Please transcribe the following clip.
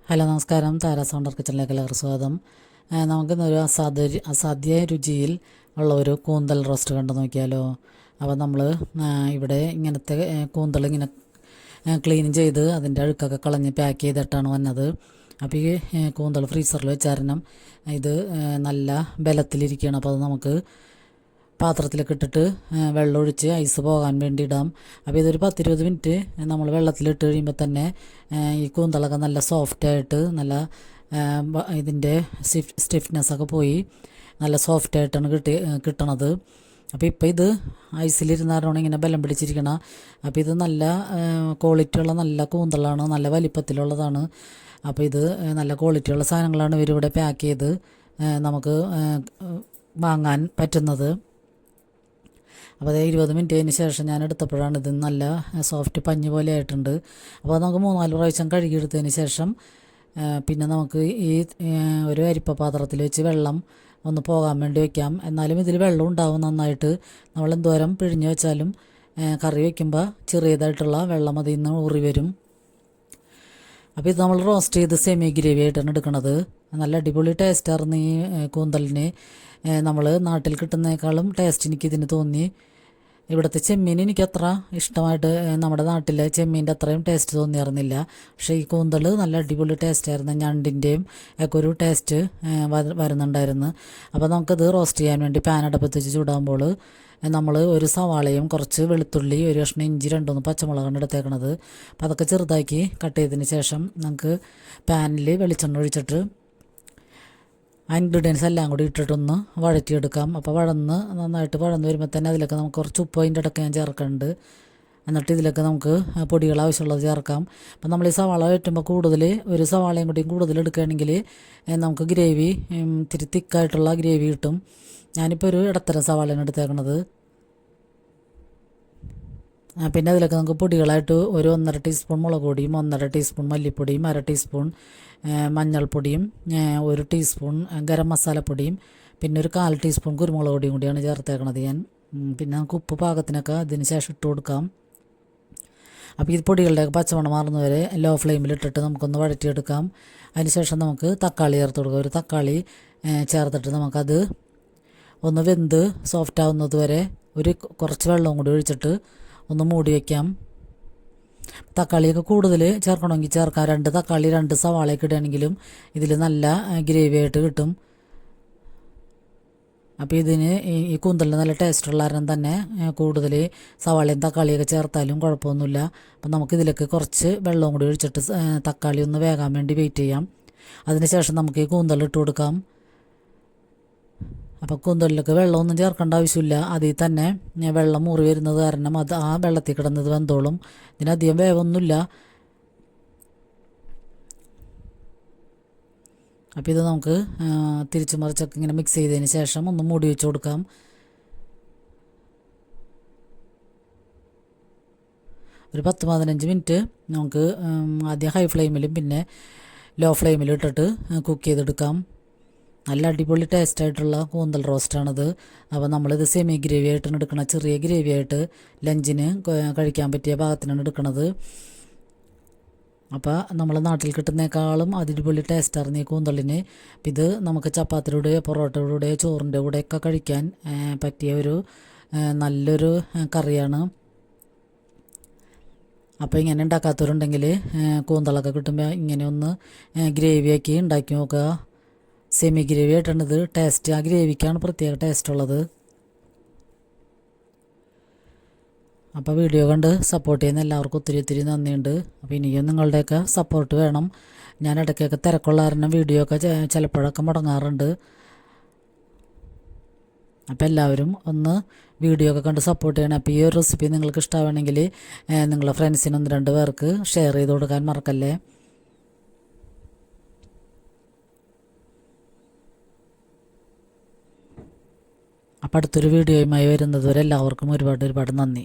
Hello നമസ്കാരം, താര sounder കിച്ചണിലേക്ക് എല്ലാവർക്കും സ്വാഗതം. നമുക്കിന്നൊരു അസാധ്യ രുചിയിൽ ഉള്ള ഒരു കൂന്തൽ റോസ്റ്റ് കണ്ടു നോക്കിയാലോ. അപ്പോൾ നമ്മൾ ഇവിടെ ഇങ്ങനത്തെ കൂന്തൽ ഇങ്ങനെ ക്ലീൻ ചെയ്ത് അതിൻ്റെ അഴുക്കൊക്കെ കളഞ്ഞ് പാക്ക് ചെയ്തിട്ടാണ് വന്നത്. അപ്പോൾ ഈ കൂന്തൽ ഫ്രീസറിൽ വെച്ചാരണം ഇത് നല്ല ബലത്തിലിരിക്കുകയാണ്. അപ്പോൾ അത് നമുക്ക് പാത്രത്തിലൊക്കെ ഇട്ടിട്ട് വെള്ളം ഒഴിച്ച് ഐസ് പോകാൻ വേണ്ടി ഇടാം. അപ്പോൾ ഇതൊരു 10-20 മിനിറ്റ് നമ്മൾ വെള്ളത്തിലിട്ട് കഴിയുമ്പോൾ തന്നെ ഈ കൂന്തളൊക്കെ നല്ല സോഫ്റ്റായിട്ട് നല്ല ഇതിൻ്റെ സ്റ്റിഫ്നെസ്സൊക്കെ പോയി നല്ല സോഫ്റ്റായിട്ടാണ് കിട്ടണത്. അപ്പോൾ ഇപ്പോൾ ഇത് ഐസിലിരുന്നാലാണ് ഇങ്ങനെ ബലം പിടിച്ചിരിക്കണം. അപ്പോൾ ഇത് നല്ല ക്വാളിറ്റിയുള്ള നല്ല കൂന്തളാണ്, നല്ല വലിപ്പത്തിലുള്ളതാണ്. അപ്പോൾ ഇത് നല്ല ക്വാളിറ്റിയുള്ള സാധനങ്ങളാണ് ഇവരിവിടെ പാക്ക് ചെയ്ത് നമുക്ക് വാങ്ങാൻ പറ്റുന്നത്. അപ്പോൾ അത് 20 മിനിറ്റിന് ശേഷം ഞാൻ എടുത്തപ്പോഴാണ് ഇത് നല്ല സോഫ്റ്റ് പഞ്ഞി പോലെ ആയിട്ടുണ്ട്. അപ്പോൾ നമുക്ക് 3-4 പ്രാവശ്യം കഴുകിയെടുത്തതിന് ശേഷം പിന്നെ നമുക്ക് ഈ ഒരു അരിപ്പ പാത്രത്തിൽ വെച്ച് വെള്ളം ഒന്ന് പോകാൻ വേണ്ടി വയ്ക്കാം. എന്നാലും ഇതിൽ വെള്ളം ഉണ്ടാവും നന്നായിട്ട്. നമ്മൾ എന്തോരം പിഴിഞ്ഞ് വെച്ചാലും കറി വയ്ക്കുമ്പോൾ ചെറിയതായിട്ടുള്ള വെള്ളം അതിൽ നിന്ന് ഊറി വരും. അപ്പോൾ ഇത് നമ്മൾ റോസ്റ്റ് ചെയ്ത് സെമി ഗ്രേവി ആയിട്ടാണ് എടുക്കുന്നത്. നല്ല അടിപൊളി ടേസ്റ്റായിരുന്നു ഈ കൂന്തലിന്. നമ്മൾ നാട്ടിൽ കിട്ടുന്നതിനേക്കാളും ടേസ്റ്റ് എനിക്കിതിന് തോന്നി. ഇവിടുത്തെ ചെമ്മീൻ എനിക്കത്ര ഇഷ്ടമായിട്ട് നമ്മുടെ നാട്ടിലെ ചെമ്മീൻ്റെ അത്രയും ടേസ്റ്റ് തോന്നിയിരുന്നില്ല. പക്ഷേ ഈ കൂന്തൽ നല്ല അടിപൊളി ടേസ്റ്റായിരുന്നു. ഞണ്ടിൻ്റെയും ഒക്കെ ഒരു ടേസ്റ്റ് വരുന്നുണ്ടായിരുന്നു. അപ്പോൾ നമുക്കത് റോസ്റ്റ് ചെയ്യാൻ വേണ്ടി പാൻ അടുപ്പത്ത് വെച്ച് ചൂടാകുമ്പോൾ നമ്മൾ ഒരു സവാളയും കുറച്ച് വെളുത്തുള്ളി, ഒരു കഷ്ണം ഇഞ്ചി, 2-3 പച്ചമുളകാണ് എടുത്തേക്കണത്. അപ്പോൾ അതൊക്കെ ചെറുതാക്കി കട്ട് ചെയ്തതിന് ശേഷം നമുക്ക് പാനിൽ വെളിച്ചെണ്ണ ഒഴിച്ചിട്ട് ഇൻഗ്രീഡിയൻസ് എല്ലാം കൂടി ഇട്ടിട്ടൊന്ന് വഴറ്റിയെടുക്കാം. അപ്പോൾ നന്നായിട്ട് വഴന്ന് വരുമ്പോൾ തന്നെ അതിലൊക്കെ നമുക്ക് കുറച്ച് ഉപ്പ് അതിൻ്റെ ഇടയ്ക്ക് ഞാൻ ചേർക്കുന്നുണ്ട്. എന്നിട്ട് ഇതിലൊക്കെ നമുക്ക് പൊടികൾ ആവശ്യമുള്ളത് ചേർക്കാം. അപ്പം നമ്മൾ ഈ സവാള വഴറ്റുമ്പോൾ ഒരു സവാളയും കൂടിയും കൂടുതൽ എടുക്കുകയാണെങ്കിൽ നമുക്ക് ഗ്രേവി ഇത്തിരി തിക്കായിട്ടുള്ള ഗ്രേവി കിട്ടും. ഞാനിപ്പോൾ ഒരു ഇടത്തരം സവാളയാണ് എടുത്തേക്കണത്. പിന്നെ അതിലൊക്കെ നമുക്ക് പൊടികളായിട്ട് ഒരു 1.5 ടീസ്പൂൺ മുളക് പൊടിയും, 1.5 ടീസ്പൂൺ മല്ലിപ്പൊടിയും, 1/2 ടീസ്പൂൺ മഞ്ഞൾപ്പൊടിയും, 1 ടീസ്പൂൺ ഗരം മസാലപ്പൊടിയും, പിന്നെ ഒരു 1/4 ടീസ്പൂൺ കുരുമുളക് പൊടിയും കൂടിയാണ് ചേർത്തേക്കണത് ഞാൻ. പിന്നെ നമുക്ക് ഉപ്പ് പാകത്തിനൊക്കെ അതിന് ശേഷം ഇട്ട് കൊടുക്കാം. അപ്പോൾ ഈ പൊടികളുടെയൊക്കെ പച്ചമണം മാറുന്നവരെ ലോ ഫ്ലെയിമിലിട്ടിട്ട് നമുക്കൊന്ന് വഴറ്റിയെടുക്കാം. അതിനുശേഷം നമുക്ക് തക്കാളി ചേർത്ത് കൊടുക്കാം. ഒരു തക്കാളി ചേർത്തിട്ട് നമുക്കത് ഒന്ന് വെന്ത് സോഫ്റ്റ് ആവുന്നത് വരെ കുറച്ച് വെള്ളവും കൂടി ഒഴിച്ചിട്ട് ഒന്ന് മൂടി വയ്ക്കാം. തക്കാളിയൊക്കെ കൂടുതൽ ചേർക്കണമെങ്കിൽ ചേർക്കാം. 2 തക്കാളി 2 സവാളയൊക്കെ ഇടുകയാണെങ്കിലും ഇതിൽ നല്ല ഗ്രേവി ആയിട്ട് കിട്ടും. അപ്പോൾ ഇതിന് ഈ കൂന്തലിന് നല്ല ടേസ്റ്റുള്ള കാരണം തന്നെ കൂടുതൽ സവാളയും തക്കാളിയൊക്കെ ചേർത്താലും കുഴപ്പമൊന്നുമില്ല. അപ്പം നമുക്കിതിലേക്ക് കുറച്ച് വെള്ളവും കൂടി ഒഴിച്ചിട്ട് തക്കാളി ഒന്ന് വേകാൻ വേണ്ടി വെയിറ്റ് ചെയ്യാം. അതിനുശേഷം നമുക്ക് ഈ കൂന്തൽ ഇട്ട് കൊടുക്കാം. അപ്പോൾ കൂന്തലിലേക്ക് വെള്ളമൊന്നും ചേർക്കേണ്ട ആവശ്യമില്ല. അതിൽ തന്നെ വെള്ളം മൂറി വരുന്നത് കാരണം അത് ആ വെള്ളത്തിൽ കിടന്നത് വെന്തോളും. ഇതിനധികം വേവൊന്നുമില്ല. അപ്പോൾ ഇത് നമുക്ക് തിരിച്ചു മറിച്ചൊക്കെ ഇങ്ങനെ മിക്സ് ചെയ്തതിന് ശേഷം ഒന്ന് മൂടി വെച്ച് കൊടുക്കാം. ഒരു 10-15 മിനിറ്റ് നമുക്ക് ആദ്യം ഹൈ ഫ്ലെയിമിലും പിന്നെ ലോ ഫ്ലെയിമിലും ഇട്ടിട്ട് കുക്ക് ചെയ്തെടുക്കാം. നല്ല അടിപൊളി ടേസ്റ്റായിട്ടുള്ള കൂന്തൽ റോസ്റ്റാണിത്. അപ്പോൾ നമ്മളിത് സെമി ഗ്രേവി ആയിട്ടാണ് എടുക്കണത്. ചെറിയ ഗ്രേവി ആയിട്ട് ലഞ്ചിന് കഴിക്കാൻ പറ്റിയ ഭാഗത്തിനാണ് എടുക്കണത്. അപ്പോൾ നമ്മൾ നാട്ടിൽ കിട്ടുന്നേക്കാളും അടിപൊളി ടേസ്റ്റായിരുന്നു ഈ കൂന്തലിന്. ഇത് നമുക്ക് ചപ്പാത്തിയുടെ പൊറോട്ടയുടെ ചോറിൻ്റെ കൂടെയൊക്കെ കഴിക്കാൻ പറ്റിയ ഒരു നല്ലൊരു കറിയാണ്. അപ്പോൾ ഇങ്ങനെ ഉണ്ടാക്കാത്തവരുണ്ടെങ്കിൽ കൂന്തളൊക്കെ കിട്ടുമ്പോൾ ഇങ്ങനെ ഒന്ന് ഗ്രേവിയാക്കി ഉണ്ടാക്കി നോക്കുക. സെമി ഗ്രേവി ആയിട്ടാണിത് ടേസ്റ്റ്. ആ ഗ്രേവിക്കാണ് പ്രത്യേക ടേസ്റ്റ് ഉള്ളത്. അപ്പോൾ വീഡിയോ കണ്ട് സപ്പോർട്ട് ചെയ്യുന്ന എല്ലാവർക്കും ഒത്തിരി നന്ദിയുണ്ട്. അപ്പോൾ ഇനിയും നിങ്ങളുടെയൊക്കെ സപ്പോർട്ട് വേണം. ഞാൻ ഇടയ്ക്കൊക്കെ തിരക്കുള്ള കാരണം വീഡിയോ ഒക്കെ ചിലപ്പോഴൊക്കെ മുടങ്ങാറുണ്ട്. അപ്പോൾ എല്ലാവരും ഒന്ന് വീഡിയോ ഒക്കെ കണ്ട് സപ്പോർട്ട് ചെയ്യണം. അപ്പോൾ ഈ ഒരു റെസിപ്പി നിങ്ങൾക്ക് ഇഷ്ടമാണെങ്കിൽ നിങ്ങളുടെ ഫ്രണ്ട്സിന് 1-2 പേർക്ക് ഷെയർ ചെയ്ത് കൊടുക്കാൻ മറക്കല്ലേ. അപ്പോൾ അടുത്തൊരു വീഡിയോയുമായി വരുന്നത് വരെ എല്ലാവർക്കും ഒരുപാട് നന്ദി.